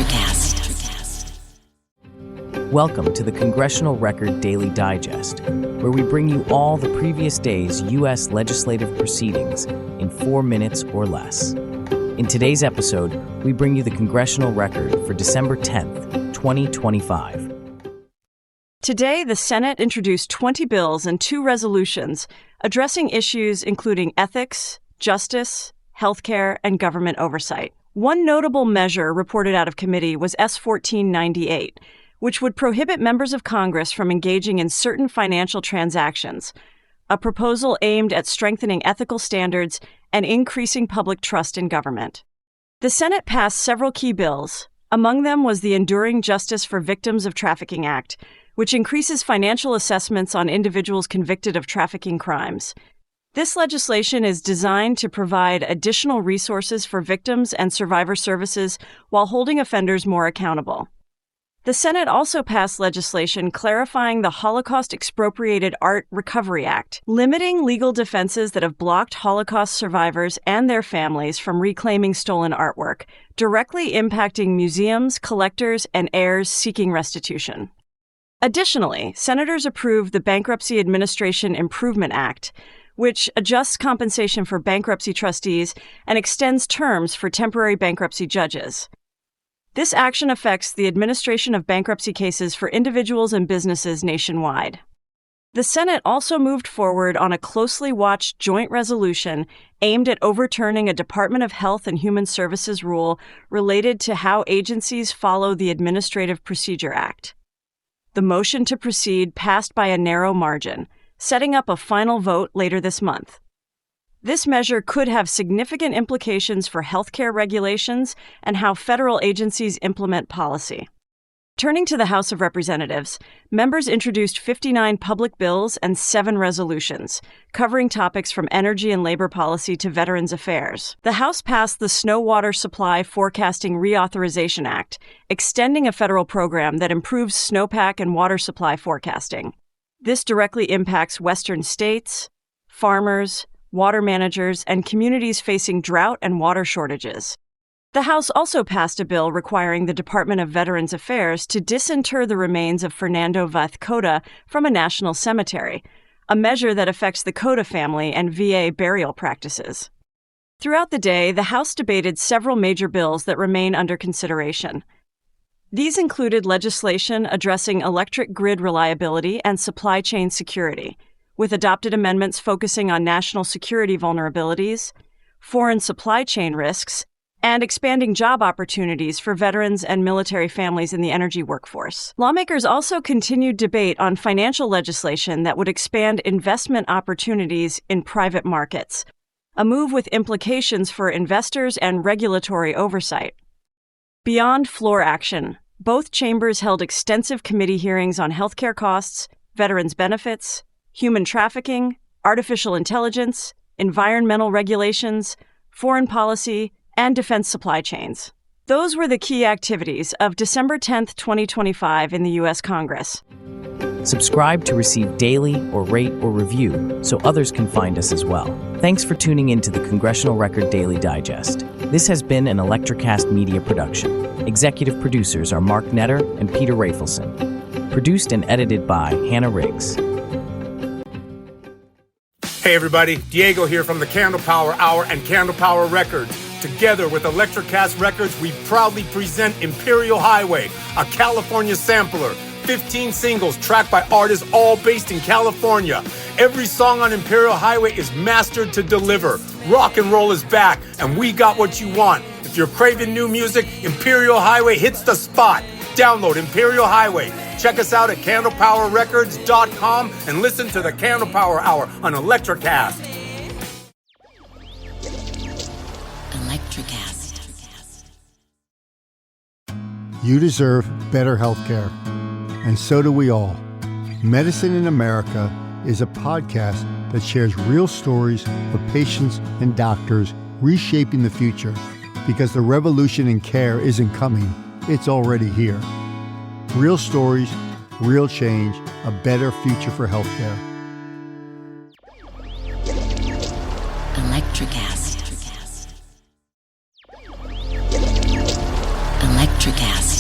ElectraCast. Welcome to the Congressional Record Daily Digest, where we bring you all the previous day's U.S. legislative proceedings in 4 minutes or less. In today's episode, we bring you the Congressional Record for December 10th, 2025. Today, the Senate introduced 20 bills and 2 resolutions addressing issues including ethics, justice, healthcare, and government oversight. One notable measure reported out of committee was S. 1498, which would prohibit members of Congress from engaging in certain financial transactions, a proposal aimed at strengthening ethical standards and increasing public trust in government. The Senate passed several key bills. Among them was the Enduring Justice for Victims of Trafficking Act, which increases financial assessments on individuals convicted of trafficking crimes. This legislation is designed to provide additional resources for victims and survivor services while holding offenders more accountable. The Senate also passed legislation clarifying the Holocaust Expropriated Art Recovery Act, limiting legal defenses that have blocked Holocaust survivors and their families from reclaiming stolen artwork, directly impacting museums, collectors, and heirs seeking restitution. Additionally, senators approved the Bankruptcy Administration Improvement Act, which adjusts compensation for bankruptcy trustees and extends terms for temporary bankruptcy judges. This action affects the administration of bankruptcy cases for individuals and businesses nationwide. The Senate also moved forward on a closely watched joint resolution aimed at overturning a Department of Health and Human Services rule related to how agencies follow the Administrative Procedure Act. The motion to proceed passed by a narrow margin, setting up a final vote later this month. This measure could have significant implications for healthcare regulations and how federal agencies implement policy. Turning to the House of Representatives, members introduced 59 public bills and 7 resolutions, covering topics from energy and labor policy to Veterans Affairs. The House passed the Snow Water Supply Forecasting Reauthorization Act, extending a federal program that improves snowpack and water supply forecasting. This directly impacts western states, farmers, water managers, and communities facing drought and water shortages. The House also passed a bill requiring the Department of Veterans Affairs to disinter the remains of Fernando Veth Cota from a national cemetery, a measure that affects the Cota family and VA burial practices. Throughout the day, the House debated several major bills that remain under consideration. These included legislation addressing electric grid reliability and supply chain security, with adopted amendments focusing on national security vulnerabilities, foreign supply chain risks, and expanding job opportunities for veterans and military families in the energy workforce. Lawmakers also continued debate on financial legislation that would expand investment opportunities in private markets, a move with implications for investors and regulatory oversight. Beyond floor action, both chambers held extensive committee hearings on healthcare costs, veterans' benefits, human trafficking, artificial intelligence, environmental regulations, foreign policy, and defense supply chains. Those were the key activities of December 10th, 2025 in the U.S. Congress. Subscribe to receive daily or rate or review so others can find us as well. Thanks for tuning in to the Congressional Record Daily Digest. This has been an ElectraCast media production. Executive producers are Mark Netter and Peter Rafelson. Produced and edited by Hannah Riggs. Hey everybody, Diego here from the Candle Power Hour and Candle Power Records. Together with ElectraCast Records, we proudly present Imperial Highway, a California sampler. 15 singles tracked by artists all based in California. Every song on Imperial Highway is mastered to deliver. Rock and roll is back, and we got what you want. If you're craving new music, Imperial Highway hits the spot. Download Imperial Highway. Check us out at candlepowerrecords.com and listen to the Candle Power Hour on ElectraCast. ElectraCast. You deserve better health care, and so do we all. Medicine in America is a podcast that shares real stories of patients and doctors reshaping the future, because the revolution in care isn't coming, it's already here. Real stories, real change, a better future for healthcare. ElectraCast. ElectraCast.